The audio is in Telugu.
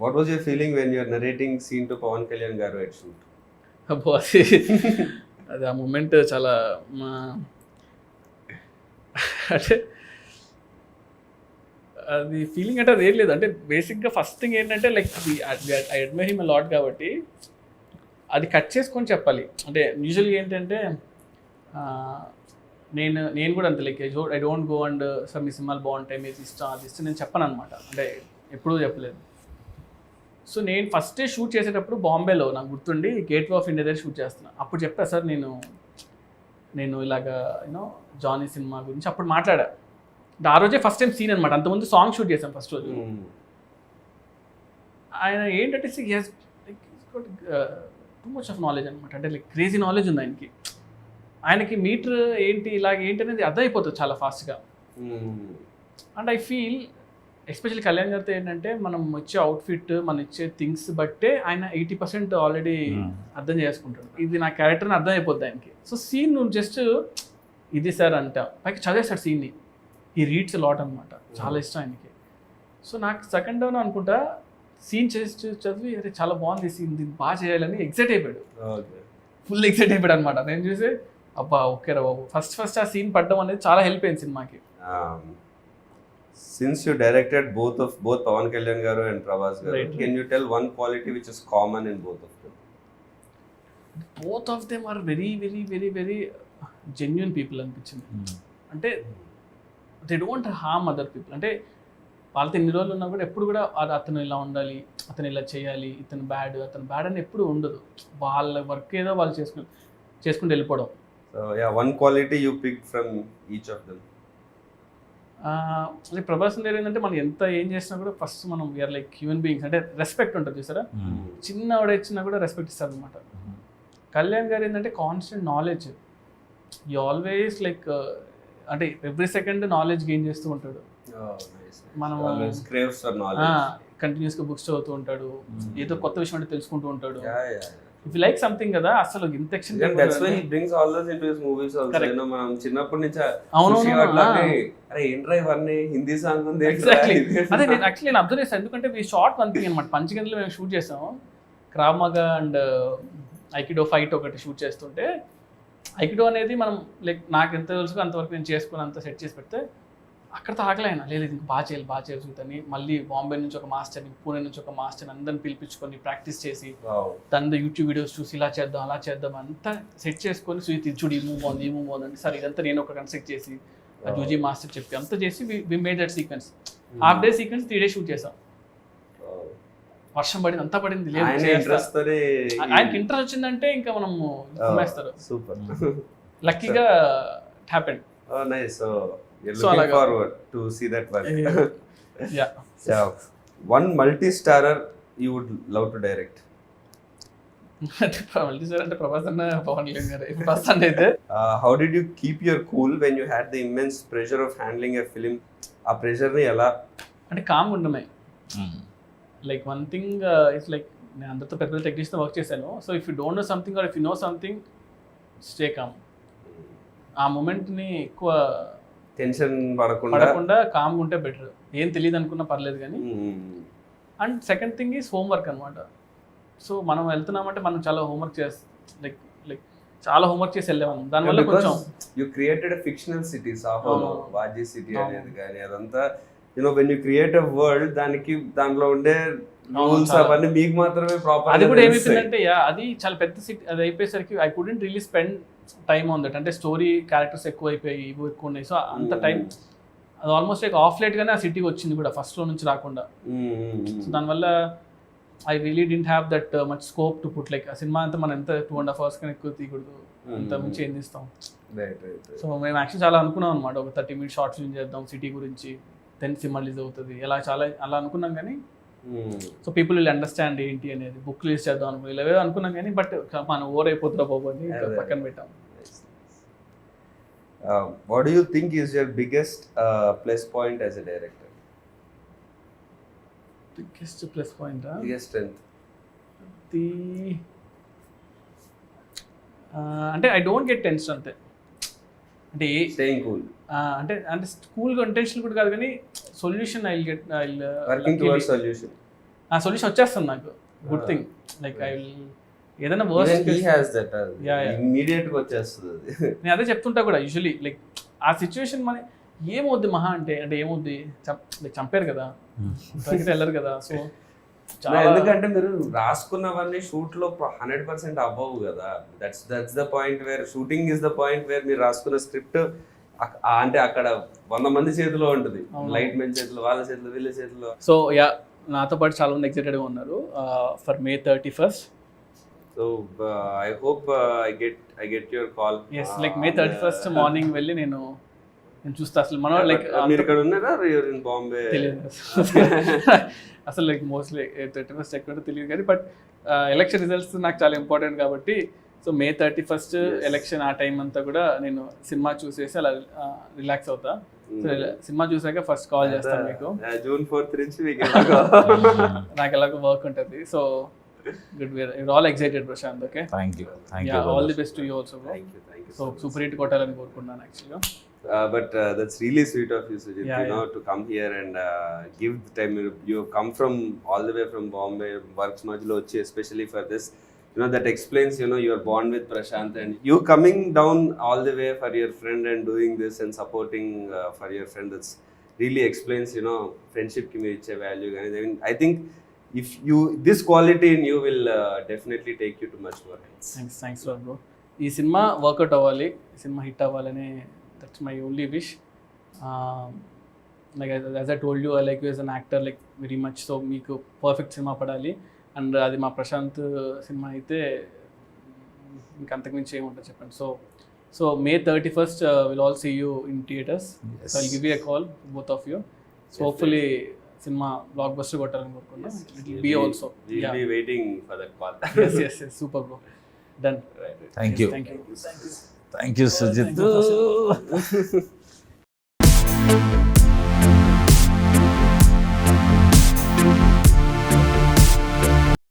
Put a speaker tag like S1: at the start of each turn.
S1: What was your feeling when you're narrating scene to Pawan Kalyan garu at shoot?
S2: అబ్బో అది ఆ మూమెంట్ చాలా అంటే అది ఫీలింగ్ అంటే అది ఏం లేదు. అంటే బేసిక్గా ఫస్ట్ థింగ్ ఏంటంటే like I admire him lot కాబట్టి అది కట్ చేసుకొని చెప్పాలి. అంటే యూజువల్గా ఏంటంటే నేను కూడా అంతే like I don't go and sir మీ సినిమాలు బాగుంటాయి, మీరు ఇష్టం అది ఇష్టం నేను చెప్పను అనమాట. అంటే ఎప్పుడూ చెప్పలేదు. సో నేను ఫస్ట్ డే షూట్ చేసేటప్పుడు బాంబేలో నాకు గుర్తుండి గేట్వే ఆఫ్ ఇండియా దగ్గర షూట్ చేస్తున్నా. అప్పుడు చెప్పా సార్ నేను ఇలాగా యూనో జానీ సినిమా గురించి అప్పుడు మాట్లాడా. ఆ రోజే ఫస్ట్ టైం సీన్ అనమాట. అంతకుముందు సాంగ్ షూట్ చేశాం ఫస్ట్ రోజు. ఆయన ఏంటంటే టూ మచ్ ఆఫ్ నాలెడ్జ్ అనమాట. అంటే లైక్ క్రేజీ నాలెడ్జ్ ఉంది ఆయనకి. ఆయనకి మీటర్ ఏంటి ఇలాగ ఏంటి అనేది అర్థమైపోతుంది చాలా ఫాస్ట్గా. And I feel especially Kalyan గారితో ఏంటంటే మనం వచ్చే అవుట్ఫిట్ మనం ఇచ్చే థింగ్స్ బట్టే ఆయన 80% ఆల్రెడీ అర్థం చేసుకుంటాడు. ఇది నా క్యారెక్టర్ని అర్థం అయిపోద్ది ఆయనకి. సో సీన్ నువ్వు జస్ట్ ఇది సార్ అంట పైకి చదివేస్తాడు సీన్ని. ఈ రీడ్స్ లాట్ అనమాట. చాలా ఇష్టం ఆయనకి. సో నాకు సెకండ్ డౌన్ అనుకుంటా సీన్ చేసి చదివి అరే చాలా బాగుంది సీన్, దీన్ని బాగా చేయాలని ఎక్సైట్ అయిపోయాడు. ఫుల్ ఎక్సైట్ అయిపోయాడు అనమాట. నేను చూసి అబ్బా ఓకే రా బాబు ఫస్ట్ ఆ సీన్ పడ్డం అనేది చాలా హెల్ప్ అయింది సినిమాకి.
S1: Since you directed both Pawan Kalyan garu and Prabhas garu,
S2: Right.
S1: can you tell one quality which is common in both of them?
S2: Both of them are very very very very genuine people అనిపించింది. అంటే they don't harm other people. అంటే వాళ్ళతో ఎన్ని రోజులు ఉన్నా కూడా ఎప్పుడు కూడా అతను ఇలా ఉండాలి, అతను ఇలా చేయాలి, అతను బ్యాడ్ అని ఎప్పుడు ఉండదు. వాళ్ళ వర్క్ ఏదో వాళ్ళు చేసుకుంటూ వెళ్ళిపోవడం.
S1: So yeah, one quality you picked from each of them.
S2: అంటే ప్రభాస్ గారు ఏంటంటే మనం ఎంత ఏం చేసినా కూడా ఫస్ట్ మనం వీఆర్ లైక్ హ్యూమన్ బీయింగ్స్. అంటే రెస్పెక్ట్ ఉంటుంది చూసారా, చిన్నవాడు ఇచ్చినా కూడా రెస్పెక్ట్ ఇస్తారు అనమాట. కళ్యాణ్ గారు ఏంటంటే constant knowledge. You always like అంటే ఎవ్రీ సెకండ్ నాలెడ్జ్ గెయిన్ చేస్తూ ఉంటాడు. మనం కంటిన్యూస్గా బుక్స్ చదువుతూ ఉంటాడు, ఏదో కొత్త విషయం అంటే తెలుసుకుంటూ ఉంటాడు. ఇఫ్ యు లైక్ సంథింగ్ కదా అసలు ఇంత ఎక్షన్.
S1: That's why he brings all those into his movies also.
S2: Correct.
S1: You know, మనం చిన్నప్పటి నుంచి
S2: అవునవును.
S1: అరే ఏంట్రా ఇవన్నీ హిందీ సాంగ్ ఉంది
S2: ఎగ్జాక్ట్లీ అదే నేను యాక్చువల్లీ నేను అబ్జర్వ్ చేస్తాను. ఎందుకంటే ఈ షార్ట్ వన్ థింగ్ అనమాట. పంచగంధలో మేము షూట్ చేసాం. క్రావ్ మగా అండ్ ఐకిడో ఫైట్ ఒకటి షూట్ చేస్తుంటే ఐకిడో అనేది మనం లైక్ నాకు ఎంత తెలుసు అంతవరకు నేను చేసుకుని అంత సెట్ చేసి పెడితే అక్కడతో ఆగలేనా లేదు ఇంక బాగా చేయగలుగుతాని. మళ్ళీ బాంబే నుంచి ఒక మాస్టర్ని, పూణే నుంచి ఒక మాస్టర్ని అందరిని పిలిపించుకొని ప్రాక్టీస్ చేసి దాని యూట్యూబ్ వీడియోస్ చూసి ఇలా చేద్దాం అలా చేద్దాం అంతా సెట్ చేసుకొని సుయిత్ చూడు ఈ మూవ్ బాగుంది అంటే సార్ ఇదంతా నేను ఒక కన్స్ట్రక్ట్ చేసి ఆ జూజీ మాస్టర్ చెప్పి అంతా చేసి we made that sequence. Half day sequence 3 days shoot చేసాం. వర్షం పడింది అంతా పడింది లేదు ఆయనకి ఇంట్రెస్ట్ వచ్చిందంటే ఇంకా మనం కుమ్మేస్తారు.
S1: సూపర్
S2: లక్కీగా it happened.
S1: Nice. So you're looking forward to see that one.
S2: Yeah.
S1: So one multi-starrer you would love to direct.
S2: అంటే ప్రభాస్ అన్న పవన్ కళ్యాణ్ గారు ఫస్ట్ అయితే.
S1: How did you keep your cool when you had the immense pressure of handling a film? ఆ ప్రెషర్ ని ఎలా
S2: అంటే కామ్గా ఉండమే. Like one thing it's like నేను అందరితో పెద్ద టెక్నీషియన్తో వర్క్ చేశాను. So if you don't know something or if you know something stay calm. ఆ మూమెంట్ని ఎక్కువ
S1: టెన్షన్ పడకుండా
S2: కామ్గా ఉంటే బెటర్. ఏం తెలియదు అనుకున్నా పర్లేదు కానీ. And second thing is homework అనమాట. సో మనం వెళ్తున్నామంటే మనం చాలా హోంవర్క్ లైక్ చాలా హోంవర్క్ చేసి వెళ్ళాము. దానివల్ల కొంచెం
S1: you created a fictional city సాహోలో వాజీ సిటీ అనేది కానీ అదంతా you know when you create a world దాంట్లో ఉండే రూల్స్ అవన్నీ మీకు మాత్రమే ప్రాపర్.
S2: అది కూడా ఏమైపోయిందంటే అది చాలా పెద్ద సిటీ. అది అయిపోయేసరికి I couldn't really spend time on that. అంటే స్టోరీ క్యారెక్టర్స్ ఎక్కువ అయిపోయి ఇవి ఎక్కువ ఉన్నాయి. సో అంత టైం అది ఆల్మోస్ట్ లైక్ ఆఫ్ లైట్గానే ఆ సిటీకి వచ్చింది కూడా ఫస్ట్లో నుంచి రాకుండా. సో దానివల్ల I really didn't have that much scope to put like ఆ సినిమా అంతా మనం ఎంత 2.5 hours కానీ ఎక్కువ తీయకూడదు, అంత మించి ఏం తీస్తాం. సో మేము యాక్చువల్లీ చాలా అనుకున్నాం అనమాట, ఒక 30 minutes షార్ట్ ఫిల్మ్ చేద్దాం సిటీ గురించి, దెన్ సినిమా రిలీజ్ అవుతుంది అలా అనుకున్నాం. కానీ సో పీపుల్ విల్ అండర్స్టాండ్ ఏంటి అనేది, బుక్ రిలీజ్ చేద్దాం అనుకున్నాం, ఇలా అనుకున్నాం. కానీ బట్ మనం ఓవర్ అయిపోతుందా బాబు అని పక్కన పెట్టాం.
S1: What do you think is your biggest plus point as a director?
S2: Biggest plus point,
S1: biggest strength?
S2: అంటే ఐ డోంట్ గెట్ టెన్షన్ అంతే. అంటే
S1: స్టేయింగ్ కూల్
S2: అంటే కూల్గా టెన్షన్ కూడా కాదు, కానీ solution I get
S1: working towards solution.
S2: ఆ సొల్యూషన్ వచ్చేస్తుంది నాకు. Good thing, like I will ఏదైనా వర్స్ట్
S1: ఇమ్మీడియట్ గా వచ్చేస్తుంది అది.
S2: నేను అదే చెప్తుంటా కూడా యూజువలీ, లైక్ ఆ సిచ్యువేషన్ మన ఏమవుద్ది మహా అంటే ఏమవుద్ది, చంపారు కదా, వెళ్ళరు కదా. సో
S1: ఎందుకంటే మీరు రాసుకున్నవన్నీ షూట్ లో 100% అవ్వవు కదా. That's the point where shooting is the point where మీరు రాసుకున్న స్క్రిప్ట్ అంటే అక్కడ 100 మంది చేతిలో ఉంటుంది, లైట్ మెన్ చేతిలో, వాళ్ళ చేతిలో, వీళ్ళ చేతిలో.
S2: సో నాతో పాటు చాలా మంది ఎక్సైటెడ్గా ఉన్నారు for May 31st.
S1: So I hope I get your call.
S2: Yes, like May 31st morning వెళ్ళి నేను చూస్తా. అసలు మనం లైక్
S1: మీరు ఇక్కడ ఉన్నారా, యూర్ ఇన్ బాంబే?
S2: తెలియదు అసలు, లైక్ మోస్ట్లీ 31st ఎక్కడ తెలియదు కానీ, బట్ ఎలక్షన్ రిజల్ట్స్ నాకు చాలా ఇంపార్టెంట్ కాబట్టి, సో May 31st ఎలక్షన్ ఆ టైం అంతా కూడా నేను సినిమా చూసేసి అలా రిలాక్స్ అవుతా. సో సినిమా చూసాక ఫస్ట్ కాల్ చేస్తాను మీకు.
S1: June 4th నుంచి
S2: నాకు ఎలాగో వర్క్ ఉంటుంది. So good, we're all excited Prashant. Okay,
S3: thank you
S2: all the best to you also. So super hit కొట్టాలని కోరుకున్నాను యాక్చువల్గా.
S1: But that's really sweet of you, Sujit, to come here and give the time. You have come from all the way from Bombay, works majlo vachi especially for this. That explains, your bond with Prashant, and you coming down all the way for your friend and doing this and supporting for your friend. That's really explains, friendship ki meer iche value. I mean, I think if this quality in you will definitely take you to much more heights.
S2: Thanks a lot, bro. ఈ సినిమా వర్కౌట్ అవ్వాలి, ఈ సినిమా హిట్ అవ్వాలని, that's my only wish. Like as I told you, I like you as an actor like very much. So మీకు పర్ఫెక్ట్ సినిమా పడాలి, అండ్ అది మా ప్రశాంత్ సినిమా అయితే ఇంకంతకు మించి ఏముంటుంది చెప్పండి. So May 31st will all see you in theatres. So I'll give you a call, both of you. So hopefully సినిమా బ్లాక్ బస్టర్ కొట్టాలని కోరుకున్నాం. It will be also.
S1: We'll be waiting for that call.
S2: yes, super bro. Done.
S3: Thank you.
S2: Thank you.
S3: Thank you, Sujit.